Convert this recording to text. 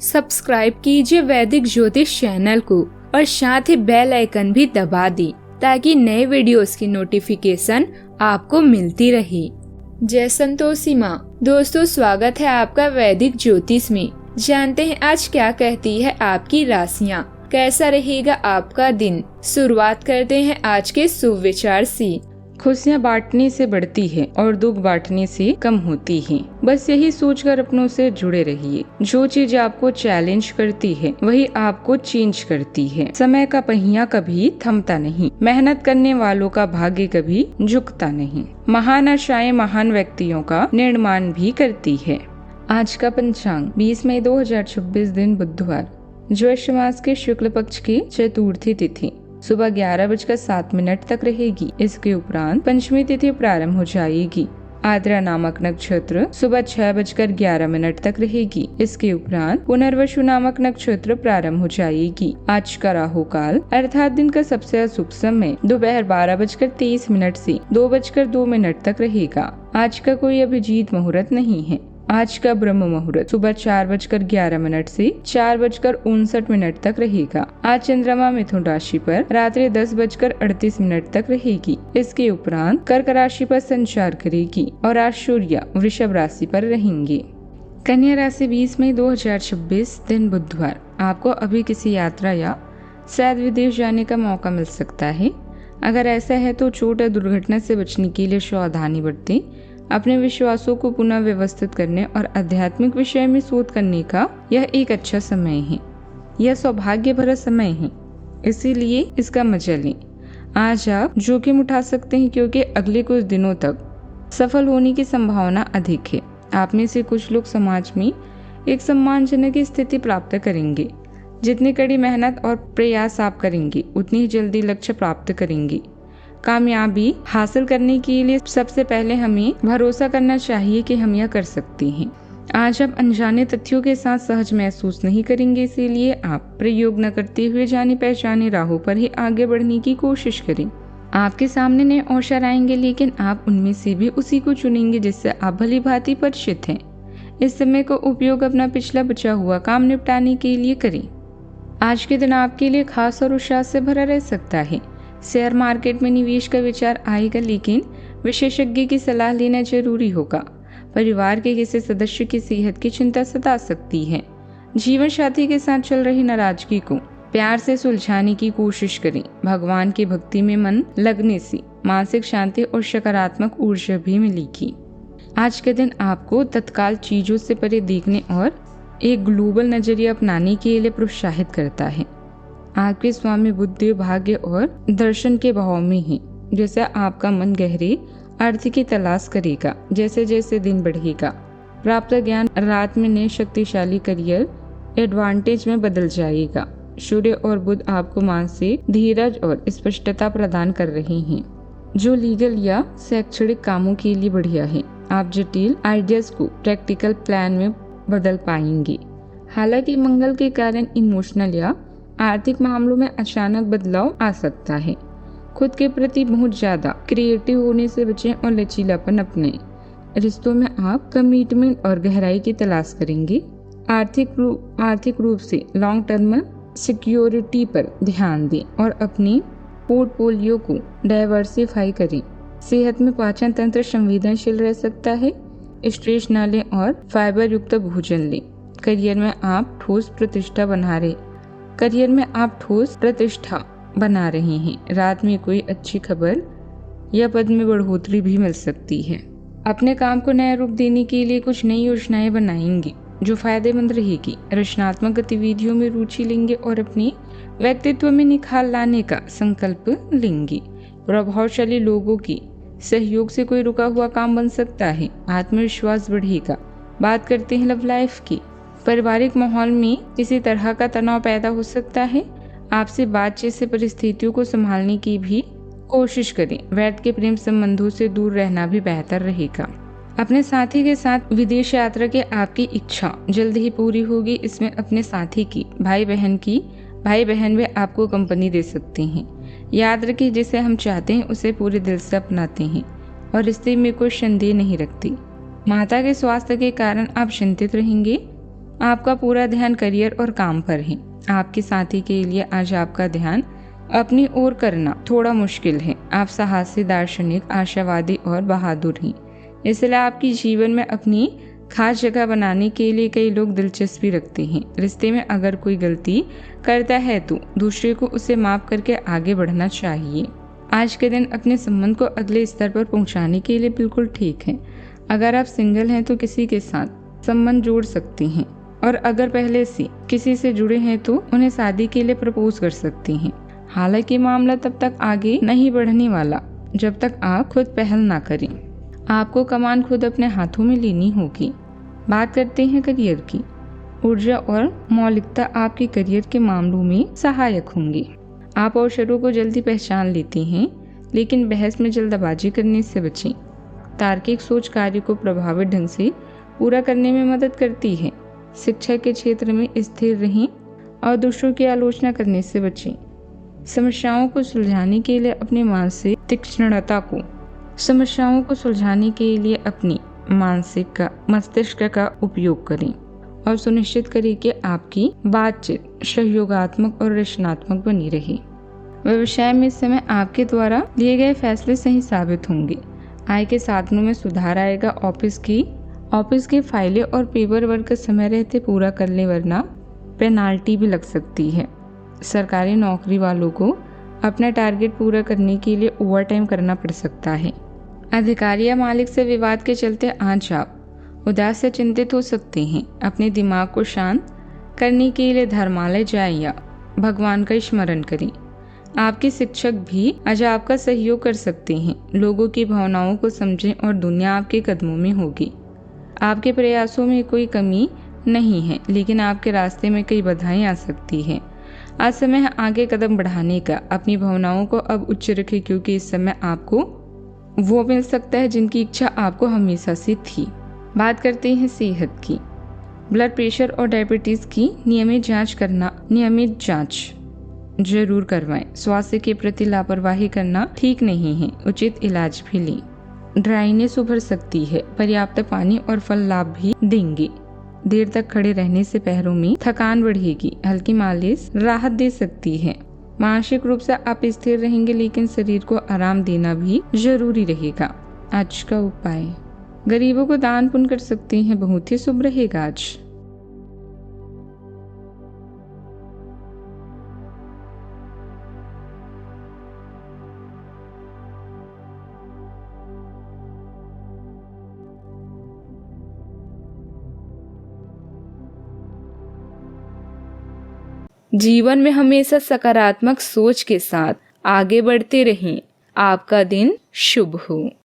Subscribe कीजिए वैदिक ज्योतिष चैनल को और साथ ही बेल आइकन भी दबा दी ताकि नए वीडियोस की नोटिफिकेशन आपको मिलती रहे। जय संतोषी माँ। दोस्तों, स्वागत है आपका वैदिक ज्योतिष में। जानते हैं आज क्या कहती है आपकी राशियाँ, कैसा रहेगा आपका दिन। शुरुआत करते हैं आज के शुभ विचार से। खुशियाँ बांटने से बढ़ती है और दुख बांटने से कम होती है। बस यही सोचकर अपनों से जुड़े रहिए। जो चीज आपको चैलेंज करती है वही आपको चेंज करती है। समय का पहिया कभी थमता नहीं, मेहनत करने वालों का भाग्य कभी झुकता नहीं। महान आशाएं महान व्यक्तियों का निर्माण भी करती है। आज का पंचांग 20 मई 2026 दिन बुधवार, ज्येष्ठ मास के शुक्ल पक्ष की चतुर्थी तिथि सुबह 11:07 तक रहेगी। इसके उपरांत पंचमी तिथि प्रारंभ हो जाएगी। आद्रा नामक नक्षत्र सुबह 6:11 तक रहेगी। इसके उपरांत पुनर्वसु नामक नक्षत्र प्रारंभ हो जाएगी। आज का राहु काल अर्थात दिन का सबसे अशुभ समय दोपहर 12:23 से 2:02 तक रहेगा। आज का कोई अभिजीत मुहूर्त नहीं है। आज का ब्रह्म मुहूर्त सुबह 4:11 से 4:59 तक रहेगा। आज चंद्रमा मिथुन राशि पर रात्रि 10:38 तक रहेगी। इसके उपरांत कर्क राशि पर संचार करेगी और आज सूर्य वृषभ राशि पर रहेंगे। कन्या राशि 20 मई 2026 दिन बुधवार, आपको अभी किसी यात्रा या शायद विदेश जाने का मौका मिल सकता है। अगर ऐसा है तो चोट या दुर्घटना से बचने के लिए सावधानी बरतें। अपने विश्वासों को पुनः व्यवस्थित करने और आध्यात्मिक विषय में शोध करने का यह एक अच्छा समय है। यह सौभाग्य भरा समय है, इसीलिए इसका मजा लें। आज आप जोखिम उठा सकते हैं क्योंकि अगले कुछ दिनों तक सफल होने की संभावना अधिक है। आप में से कुछ लोग समाज में एक सम्मानजनक स्थिति प्राप्त करेंगे। जितनी कड़ी मेहनत और प्रयास आप करेंगे उतनी ही जल्दी लक्ष्य प्राप्त करेंगे। कामयाबी हासिल करने के लिए सबसे पहले हमें भरोसा करना चाहिए कि हम यह कर सकते हैं। आज आप अनजाने तथ्यों के साथ सहज महसूस नहीं करेंगे, इसीलिए आप प्रयोग न करते हुए जाने पहचाने राहों पर ही आगे बढ़ने की कोशिश करें। आपके सामने नए अवसर आएंगे, लेकिन आप उनमें से भी उसी को चुनेंगे जिससे आप भली भांति परिचित हैं। इस समय का उपयोग अपना पिछला बचा हुआ काम निपटाने के लिए करें। आज के दिन आपके लिए खास और उत्साह से भरा रह सकता है। शेयर मार्केट में निवेश का विचार आएगा, लेकिन विशेषज्ञ की सलाह लेना जरूरी होगा। परिवार के किसी सदस्य की सेहत की चिंता सता सकती है। जीवन साथी के साथ चल रही नाराजगी को प्यार से सुलझाने की कोशिश करें। भगवान की भक्ति में मन लगने से मानसिक शांति और सकारात्मक ऊर्जा भी मिलेगी। आज के दिन आपको तत्काल चीजों से परे देखने और एक ग्लोबल नजरिया अपनाने के लिए प्रोत्साहित करता है। आपके स्वामी बुद्धि, भाग्य और दर्शन के भाव में है। जैसे आपका मन गहरे अर्थ की तलाश करेगा। जैसे जैसे दिन बढ़ेगा, प्राप्त ज्ञान रात में नए शक्तिशाली करियर एडवांटेज में बदल जाएगा। सूर्य और बुध आपको मानसिक धीरज और स्पष्टता प्रदान कर रहे हैं, जो लीगल या शैक्षणिक कामों के लिए बढ़िया है। आप जटिल आइडियाज को प्रैक्टिकल प्लान में बदल पाएंगे। हालांकि मंगल के कारण इमोशनल या आर्थिक मामलों में अचानक बदलाव आ सकता है। खुद के प्रति बहुत ज्यादा क्रिएटिव होने से बचें और लचीलापन अपनाएं। रिश्तों में आप कमिटमेंट और गहराई की तलाश करेंगे। आर्थिक रूप से लॉन्ग टर्म सिक्योरिटी पर ध्यान दें और अपनी पोर्टफोलियो को डाइवर्सिफाई करें। सेहत में पाचन तंत्र संवेदनशील रह सकता है। स्ट्रेस न लें और फाइबर युक्त भोजन लें। करियर में आप ठोस प्रतिष्ठा बना रहे हैं। रात में कोई अच्छी खबर या पद में बढ़ोतरी भी मिल सकती है। अपने काम को नया रूप देने के लिए कुछ नई योजनाएं बनाएंगे जो फायदेमंद रहेगी। रचनात्मक गतिविधियों में रुचि लेंगे और अपने व्यक्तित्व में निखार लाने का संकल्प लेंगे। प्रभावशाली लोगों की सहयोग से कोई रुका हुआ काम बन सकता है। आत्मविश्वास बढ़ेगा। बात करते हैं लव लाइफ की। पारिवारिक माहौल में किसी तरह का तनाव पैदा हो सकता है। आपसे बातचीत से परिस्थितियों को संभालने की भी कोशिश करें। व्यर्थ के प्रेम संबंधों से दूर रहना भी बेहतर रहेगा। अपने साथी के साथ विदेश यात्रा की आपकी इच्छा जल्द ही पूरी होगी। इसमें अपने साथी की भाई बहन भी आपको कंपनी दे सकते हैं। याद रखिए, जिसे हम चाहते हैं उसे पूरे दिल से अपनाते हैं और रिश्ते में कोई संदेह नहीं रखती। माता के स्वास्थ्य के कारण आप चिंतित रहेंगे। आपका पूरा ध्यान करियर और काम पर है। आपके साथी के लिए आज आपका ध्यान अपनी ओर करना थोड़ा मुश्किल है। आप साहसी, दार्शनिक, आशावादी और बहादुर हैं, इसलिए आपकी जीवन में अपनी खास जगह बनाने के लिए कई लोग दिलचस्पी रखते हैं। रिश्ते में अगर कोई गलती करता है तो दूसरे को उसे माफ करके आगे बढ़ना चाहिए। आज के दिन अपने संबंध को अगले स्तर पर पहुंचाने के लिए बिल्कुल ठीक है। अगर आप सिंगल हैं तो किसी के साथ संबंध जोड़ सकती हैं, और अगर पहले से किसी से जुड़े हैं तो उन्हें शादी के लिए प्रपोज कर सकती हैं। हालांकि मामला तब तक आगे नहीं बढ़ने वाला जब तक आप खुद पहल ना करें। आपको कमान खुद अपने हाथों में लेनी होगी। बात करते हैं करियर की। ऊर्जा और मौलिकता आपके करियर के मामलों में सहायक होंगी। आप अवसरों को जल्दी पहचान लेते हैं, लेकिन बहस में जल्दबाजी करने से बचें। तार्किक सोच कार्य को प्रभावित ढंग से पूरा करने में मदद करती है। शिक्षा के क्षेत्र में स्थिर रहें और दूसरों की आलोचना करने से बचें। समस्याओं को सुलझाने के लिए अपनी मानसिक तीक्ष्णता को अपनी मस्तिष्क का उपयोग करें और सुनिश्चित करें कि आपकी बातचीत सहयोगात्मक और रचनात्मक बनी रहे। व्यवसाय में इस समय आपके द्वारा लिए गए फैसले सही साबित होंगे। आय के साधनों में सुधार आएगा। ऑफिस की फाइलें और पेपर वर्क समय रहते पूरा कर लें, वरना पेनाल्टी भी लग सकती है। सरकारी नौकरी वालों को अपना टारगेट पूरा करने के लिए ओवरटाइम करना पड़ सकता है। अधिकारी या मालिक से विवाद के चलते आज आप उदास या चिंतित हो सकते हैं। अपने दिमाग को शांत करने के लिए धर्मालय जाएं या भगवान का स्मरण करें। आपके शिक्षक भी आज आपका सहयोग कर सकते हैं। लोगों की भावनाओं को समझें और दुनिया आपके कदमों में होगी। आपके प्रयासों में कोई कमी नहीं है, लेकिन आपके रास्ते में कई बाधाएं आ सकती हैं। आज समय है आगे कदम बढ़ाने का। अपनी भावनाओं को अब उच्च रखें, क्योंकि इस समय आपको वो मिल सकता है जिनकी इच्छा आपको हमेशा से थी। बात करते हैं सेहत की। ब्लड प्रेशर और डायबिटीज की नियमित जांच जरूर करवाएं। स्वास्थ्य के प्रति लापरवाही करना ठीक नहीं है। उचित इलाज भी लें। ड्राइनेस उभर सकती है। पर्याप्त पानी और फल लाभ भी देंगे। देर तक खड़े रहने से पैरों में थकान बढ़ेगी। हल्की मालिश राहत दे सकती है। मानसिक रूप से आप स्थिर रहेंगे, लेकिन शरीर को आराम देना भी जरूरी रहेगा। आज का उपाय, गरीबों को दान पुण्य कर सकते हैं। बहुत ही शुभ रहेगा आज। जीवन में हमेशा सकारात्मक सोच के साथ आगे बढ़ते रहें। आपका दिन शुभ हो।